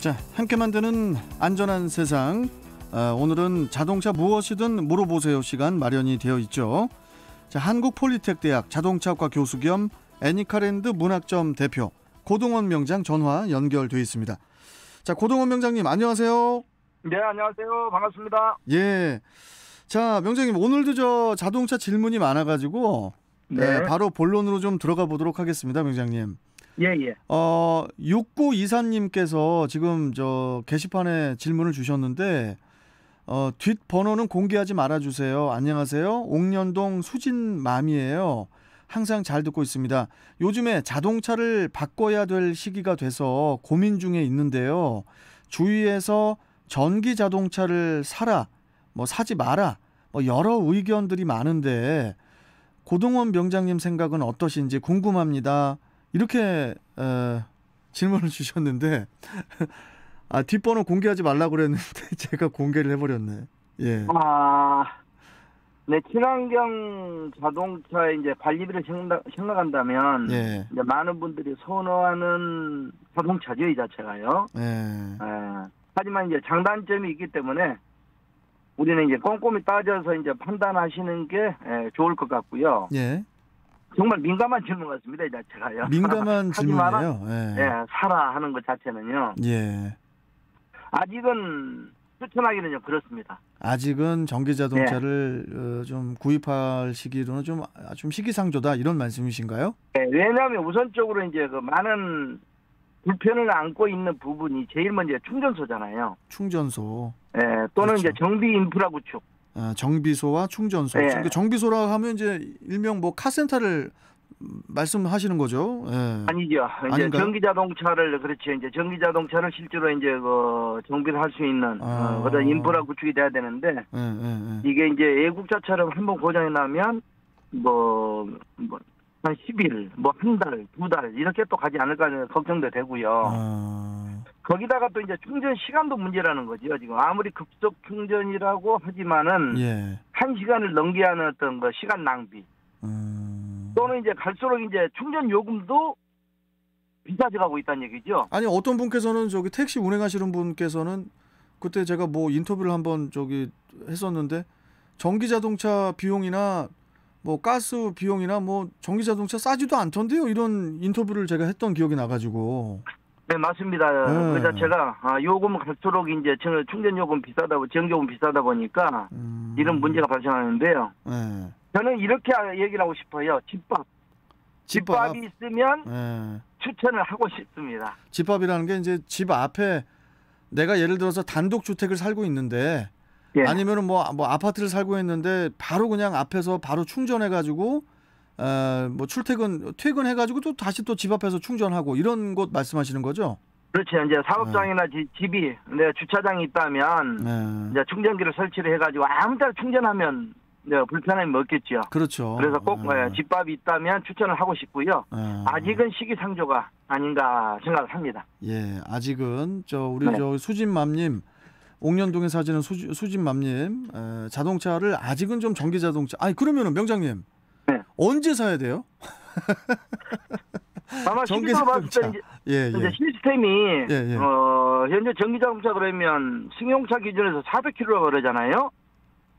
자, 함께 만드는 안전한 세상. 오늘은 자동차 무엇이든 물어보세요 시간 마련이 되어 있죠. 자, 한국폴리텍대학 자동차학과 교수 겸 애니카랜드 문학점 대표 고동원 명장 전화 연결돼 있습니다. 자, 고동원 명장님 안녕하세요. 네, 안녕하세요. 반갑습니다. 예. 자, 명장님 오늘도 저 자동차 질문이 많아가지고 네. 바로 본론으로 좀 들어가 보도록 하겠습니다, 명장님. 예. 6924님께서 지금 저 게시판에 질문을 주셨는데 뒷번호는 공개하지 말아주세요. 안녕하세요. 옥년동 수진맘이에요. 항상 잘 듣고 있습니다. 요즘에 자동차를 바꿔야 될 시기가 돼서 고민 중에 있는데요. 주위에서 전기 자동차를 사라, 사지 마라, 여러 의견들이 많은데 고동원 명장님 생각은 어떠신지 궁금합니다. 이렇게 질문을 주셨는데 뒷번호 공개하지 말라고 그랬는데 제가 공개를 해버렸네. 예. 네, 친환경 자동차의 이제 관리비를 생각한다면 예. 이제 많은 분들이 선호하는 자동차죠, 이 자체가요. 하지만 이제 장단점이 있기 때문에 우리는 이제 꼼꼼히 따져서 이제 판단하시는 게 좋을 것 같고요. 예. 정말 민감한 질문 같습니다, 이 자체가요. 민감한 질문이에요. 예, 사라 하는 것 자체는요. 예. 아직은 추천하기는 좀 그렇습니다. 아직은 전기 자동차를 좀 구입할 시기로는 좀 시기상조다 이런 말씀이신가요? 네, 왜냐하면 우선적으로 이제 그 많은 불편을 안고 있는 부분이 제일 먼저 충전소잖아요. 충전소. 예, 또는 그렇죠. 이제 정비 인프라 구축. 정비소와 충전소. 예. 그러니까 정비소라 하면 이제 일명 카센터를 말씀하시는 거죠? 예. 아니죠. 이제 아닌가요? 전기 자동차를 그렇죠. 이제 전기 자동차를 실제로 이제 그 정비를 할 수 있는 그런 인프라 구축이 돼야 되는데 이게 이제 애국자처럼 한번 고장이 나면 한 10일, 한 달, 2달 이렇게 또 가지 않을까 걱정도 되고요. 거기다가 또 이제 충전 시간도 문제라는 거죠. 지금 아무리 급속 충전이라고 하지만은 예. 1시간을 넘게 하는 어떤 그 시간 낭비. 또는 이제 갈수록 이제 충전 요금도 비싸져 가고 있다는 얘기죠. 아니 어떤 분께서는 저기 택시 운행하시는 분께서는 그때 제가 인터뷰를 한번 했었는데 전기 자동차 비용이나 가스 비용이나 전기 자동차 싸지도 않던데요. 이런 인터뷰를 제가 했던 기억이 나가지고. 네, 맞습니다. 그 자체가 요금 갈수록 이제 충전 요금 비싸다고 전기요금 비싸다 보니까 이런 문제가 발생하는데요. 저는 이렇게 얘기를 하고 싶어요. 집밥이 있으면 추천을 하고 싶습니다. 집밥이라는 게 이제 집 앞에 내가 예를 들어서 단독 주택을 살고 있는데 아니면은 아파트를 살고 있는데 바로 그냥 앞에서 바로 충전해 가지고 퇴근해가지고 또 다시 또 집 앞에서 충전하고 이런 곳 말씀하시는 거죠? 그렇죠. 이제 사업장이나 집이 내 주차장이 있다면 이제 충전기를 설치를 해가지고 아무 데나 충전하면 불편함이 없겠죠. 그렇죠. 그래서 꼭 집밥이 있다면 추천을 하고 싶고요. 아직은 시기상조가 아닌가 생각을 합니다. 예, 아직은 우리 수진맘님. 옥년동에 사시는 수진맘님 자동차를 아직은 좀 전기 자동차. 그러면은 명장님. 네. 언제 사야 돼요? 아마 시기로 봤을 때 이제 시스템이 현재 전기자동차 그러면 승용차 기준에서 400km라고 그러잖아요.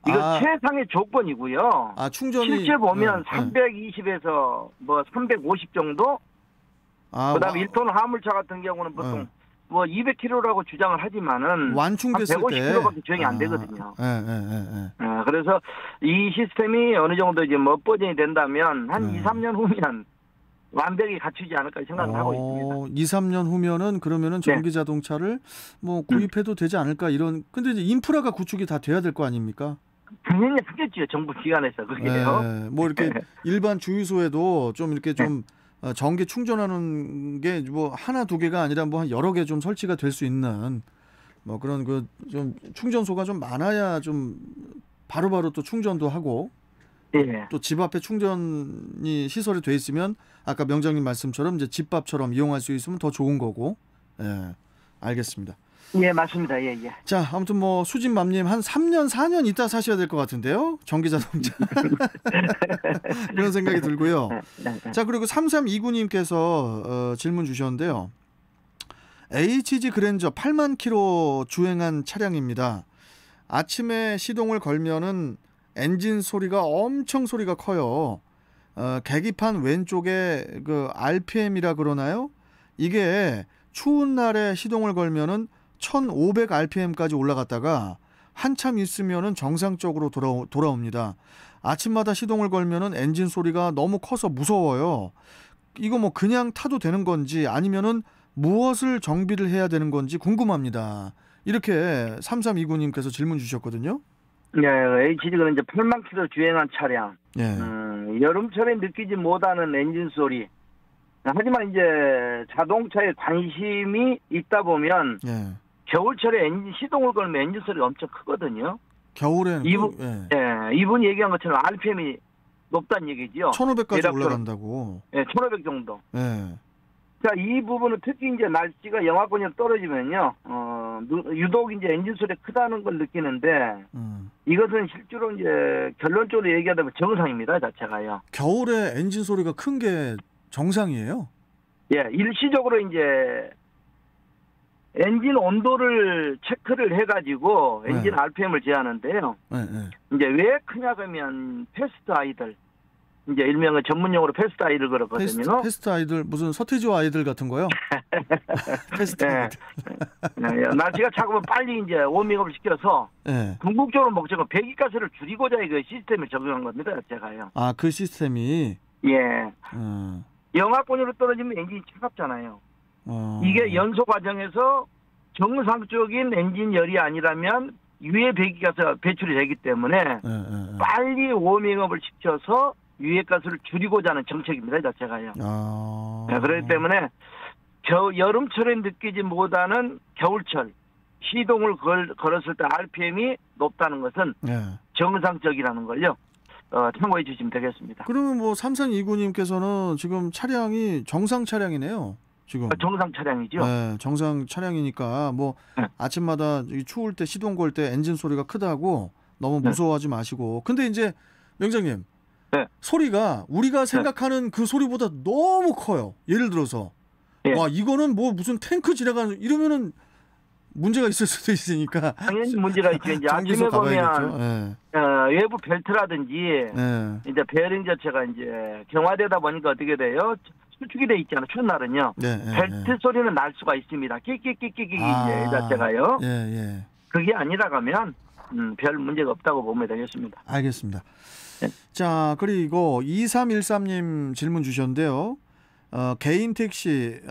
이거 최상의 조건이고요. 충전이 실제 보면 320에서 350 정도. 그다음에 1톤 화물차 같은 경우는 보통 200km라고 주장을 하지만은 완충됐을 때 150km밖에 주행이 안 되거든요. 그래서 이 시스템이 어느 정도 이제 버전이 된다면 한 2, 3년 후면 완벽히 갖추지 않을까 생각을 하고 있습니다. 2, 3년 후면은 그러면은 전기 자동차를 구입해도 되지 않을까 근데 이제 인프라가 구축이 다 돼야 될 거 아닙니까? 당연히 하겠죠. 정부 기관에서 그게요. 이렇게 일반 주유소에도 좀 이렇게 좀 전기 충전하는 게 하나 두 개가 아니라 한 여러 개 좀 설치가 될 수 있는 그런 좀 충전소가 좀 많아야 좀 바로바로 또 충전도 하고 또 집 앞에 충전이 시설이 돼 있으면 아까 명장님 말씀처럼 이제 집밥처럼 이용할 수 있으면 더 좋은 거고. 알겠습니다. 예, 맞습니다. 예. 자, 아무튼 수진맘님 한 3년, 4년 있다 사셔야 될 것 같은데요. 전기 자동차. 그런 생각이 들고요. 자, 그리고 3329님께서 질문 주셨는데요. HG 그랜저 8만 킬로 주행한 차량입니다. 아침에 시동을 걸면은 엔진 소리가 엄청 소리가 커요. 계기판 왼쪽에 그 RPM이라 그러나요? 이게 추운 날에 시동을 걸면은 1500 RPM까지 올라갔다가 한참 있으면은 정상적으로 돌아옵니다. 아침마다 시동을 걸면은 엔진 소리가 너무 커서 무서워요. 이거 뭐 그냥 타도 되는 건지 아니면은 무엇을 정비를 해야 되는 건지 궁금합니다. 이렇게 3329님께서 질문 주셨거든요. 네, HG는 이제 8만 킬로 주행한 차량. 예. 여름철에 느끼지 못하는 엔진 소리. 하지만 이제 자동차에 관심이 있다 보면 예. 겨울철에 엔진 시동을 걸면 엔진 소리가 엄청 크거든요. 겨울에는 이분 얘기한 것처럼 RPM이 높다는 얘기죠. 1500까지 올라간다고. 네, 1500 정도. 예. 자, 이 부분은 특히 이제 날씨가 영하권으로 떨어지면요, 유독 이제 엔진 소리가 크다는 걸 느끼는데, 이것은 실제로 이제 결론적으로 얘기하자면 정상입니다, 자체가요. 겨울에 엔진 소리가 큰 게 정상이에요? 예, 일시적으로 이제 엔진 온도를 체크를 해가지고 엔진 네. RPM을 재하는데요. 네. 이제 왜 크냐 그러면 패스트 아이들, 이제 일명은 전문용어로 패스트 아이들 그렇거든요. 패스트 아이들 무슨 서태지와 아이들 같은 거요? 패스트 아이들. 네, 날씨가 차가우면 빨리 이제 워밍업을 시켜서 네. 궁극적으로 목적은 배기가스를 줄이고자 이 시스템을 적용한 겁니다, 제가요. 아, 그 시스템이. 예. 영하권으로 떨어지면 엔진이 차갑잖아요. 이게 연소 과정에서 정상적인 엔진 열이 아니라면 유해 배기가스가 배출이 되기 때문에 빨리 워밍업을 시켜서 유해가스를 줄이고자 하는 정책입니다, 자체가요. 네, 그렇기 때문에 여름철에 느끼지 못하는 겨울철 시동을 걸었을 때 RPM이 높다는 것은 정상적이라는 걸요. 참고해 주시면 되겠습니다. 그러면 뭐 3329님께서는 지금 차량이 정상 차량이네요. 지금 정상 차량이죠. 네, 정상 차량이니까 뭐 아침마다 추울 때 시동 걸 때 엔진 소리가 크다고 너무 무서워하지 마시고. 근데 이제 명장님, 소리가 우리가 생각하는 그 소리보다 너무 커요. 예를 들어서 와, 이거는 뭐 무슨 탱크 지나가는 이러면은 문제가 있을 수도 있으니까. 당연히 문제가 있죠. 이제 아침에 보면 외부 벨트라든지 이제 베어링 자체가 이제 경화되다 보니까 어떻게 돼요? 수축이 돼 있잖아요. 추운 날은요. 벨트 소리는 날 수가 있습니다. 끽끽끽끽 이제 자체가요. 그게 아니라가면 별 문제가 없다고 보면 되겠습니다. 알겠습니다. 자, 그리고 2313님 질문 주셨는데요. 개인 택시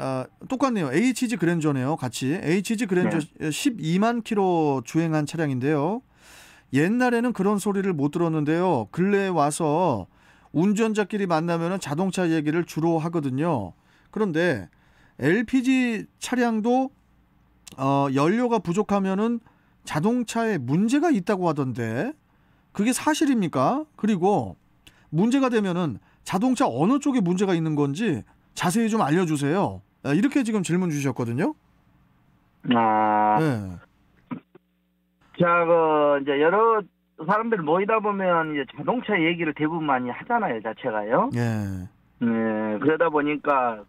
똑같네요. HG 그랜저네요. 같이 HG 그랜저 12만 킬로 주행한 차량인데요. 옛날에는 그런 소리를 못 들었는데요. 근래에 와서 운전자끼리 만나면 자동차 얘기를 주로 하거든요. 그런데 LPG 차량도 연료가 부족하면은 자동차에 문제가 있다고 하던데 그게 사실입니까? 그리고 문제가 되면은 자동차 어느 쪽에 문제가 있는 건지 자세히 좀 알려주세요. 이렇게 지금 질문 주셨거든요. 자, 이제 여러 사람들 모이다 보면 이제 자동차 얘기를 대부분 많이 하잖아요, 자체가요. 그러다 보니까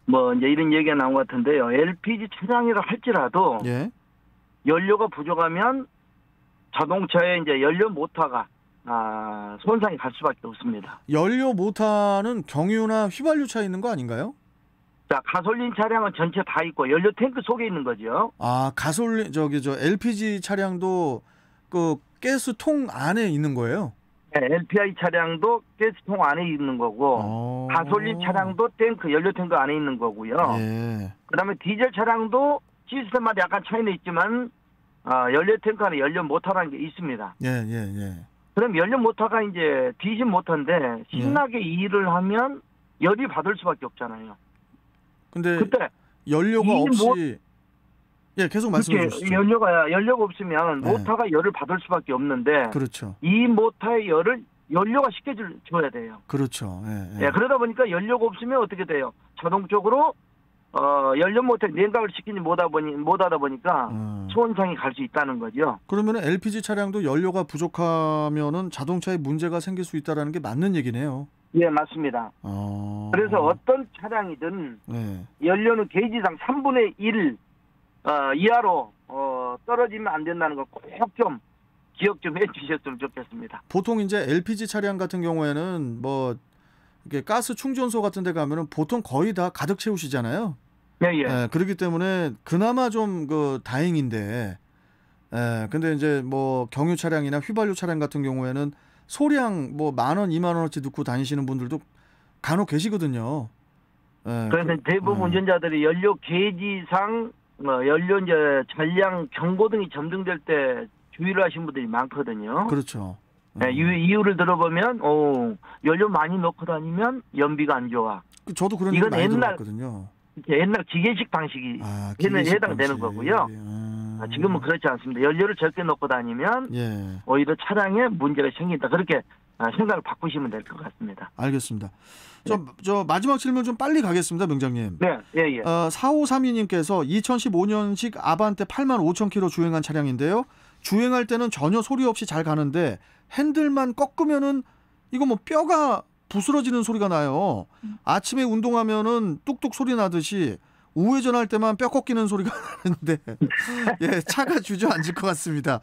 뭐 이제 이런 얘기가 나온 것 같은데요. LPG 차량이라 할지라도 연료가 부족하면 자동차에 이제 연료 모터가 손상이 갈 수밖에 없습니다. 연료 모터는 경유나 휘발유 차에 있는 거 아닌가요? 자, 가솔린 차량은 전체 다 있고 연료 탱크 속에 있는 거죠. 가솔린 LPG 차량도 그 가스통 안에 있는 거예요? 네, LPI 차량도 가스통 안에 있는 거고 가솔린 차량도 탱크, 연료 탱크 안에 있는 거고요. 그다음에 디젤 차량도 시스템마다 약간 차이는 있지만 연료 탱크 안에 연료 모터라는 게 있습니다. 그럼 연료 모터가 이제 디젤 모터인데 신나게 일을 하면 열이 받을 수밖에 없잖아요. 근데 그때 연료가 없이 계속 말씀해 주시죠. 연료가 없으면 모터가 열을 받을 수밖에 없는데 그렇죠. 이 모터의 열을 연료가 식혀줘야 돼요. 그렇죠. 그러다 보니까 연료가 없으면 어떻게 돼요? 자동적으로 연료 모터에 냉각을 시키지 못하다 보니까 손상이 갈 수 있다는 거죠. 그러면 LPG 차량도 연료가 부족하면은 자동차에 문제가 생길 수 있다라는 게 맞는 얘기네요. 예, 맞습니다. 그래서 어떤 차량이든 네. 연료는 게이지상 3분의 1 이하로 떨어지면 안 된다는 거 꼭 좀 기억 좀 해주셨으면 좋겠습니다. 보통 이제 LPG 차량 같은 경우에는 뭐 이게 가스 충전소 같은 데 가면은 보통 거의 다 가득 채우시잖아요. 네, 예. 예, 그렇기 때문에 그나마 좀 다행인데, 근데 이제 뭐 경유 차량이나 휘발유 차량 같은 경우에는 소량 뭐 10,000원, 20,000원어치 넣고 다니시는 분들도 간혹 계시거든요. 그래서 대부분 운전자들이 연료 게이지상 연료 이제 잔량 경고등이 점등될 때 주의를 하신 분들이 많거든요. 그렇죠. 네, 이유를 들어보면 연료 많이 넣고 다니면 연비가 안 좋아. 저도 그런 얘기 많이 들어봤거든요. 옛날 기계식 방식이 해당되는 거고요. 지금은 그렇지 않습니다. 연료를 적게 넣고 다니면 오히려 차량에 문제가 생긴다. 그렇게 생각을 바꾸시면 될 것 같습니다. 알겠습니다. 저 마지막 질문 좀 빨리 가겠습니다, 명장님. 네, 예. 4532님께서 2015년식 아반떼 85,000km 주행한 차량인데요. 주행할 때는 전혀 소리 없이 잘 가는데 핸들만 꺾으면은 이거 뭐 뼈가 부스러지는 소리가 나요. 아침에 운동하면은 뚝뚝 소리 나듯이 우회전할 때만 뼈 꺾이는 소리가 나는데 차가 주저앉을 것 같습니다.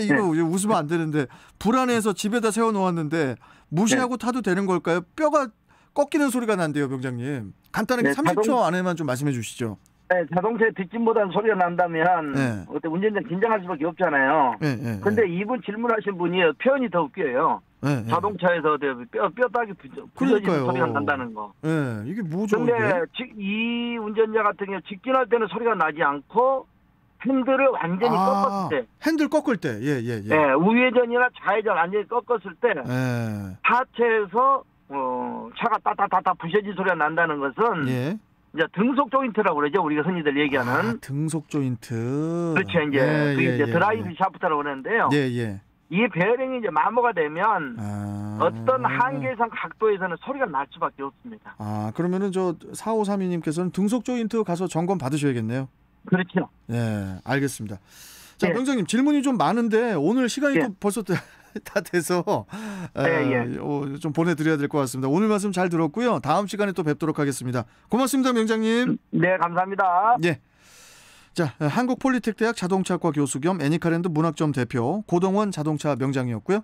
이거 웃으면 안 되는데 불안해서 집에다 세워놓았는데 무시하고 타도 되는 걸까요? 뼈가 꺾이는 소리가 난대요, 병장님. 간단하게 30초 안에만 좀 말씀해 주시죠. 네, 자동차에 뒷짐보다는 소리가 난다면 그때 운전자 긴장할 수밖에 없잖아요. 근데 이분 질문하신 분이 표현이 더 웃겨요. 자동차에서 뼈다귀 부서지는 소리가 난다는 거. 이게 뭐죠? 근데 이 운전자 같은 경우 직진할 때는 소리가 나지 않고 핸들을 완전히 꺾었을 때. 핸들 꺾을 때. 우회전이나 좌회전 완전히 꺾었을 때 하체에서 차가 따따따따 부서진 소리가 난다는 것은 이제 등속 조인트라고 그러죠. 우리가 흔히들 얘기하는. 등속 조인트. 그렇죠. 이제 드라이브 샤프트라고 그러는데요. 이 베어링이 이제 마모가 되면 어떤 한계상 각도에서는 소리가 날 수밖에 없습니다. 그러면은 저 4532님께서는 등속 조인트 가서 점검 받으셔야겠네요. 그렇죠. 알겠습니다. 자, 병장님 질문이 좀 많은데 오늘 시간이 또 벌써 다 돼서 좀 보내드려야 될 것 같습니다. 오늘 말씀 잘 들었고요. 다음 시간에 또 뵙도록 하겠습니다. 고맙습니다, 명장님. 네, 감사합니다. 자, 한국폴리텍대학 자동차과 교수 겸 애니카랜드 문학점 대표 고동원 자동차 명장이었고요.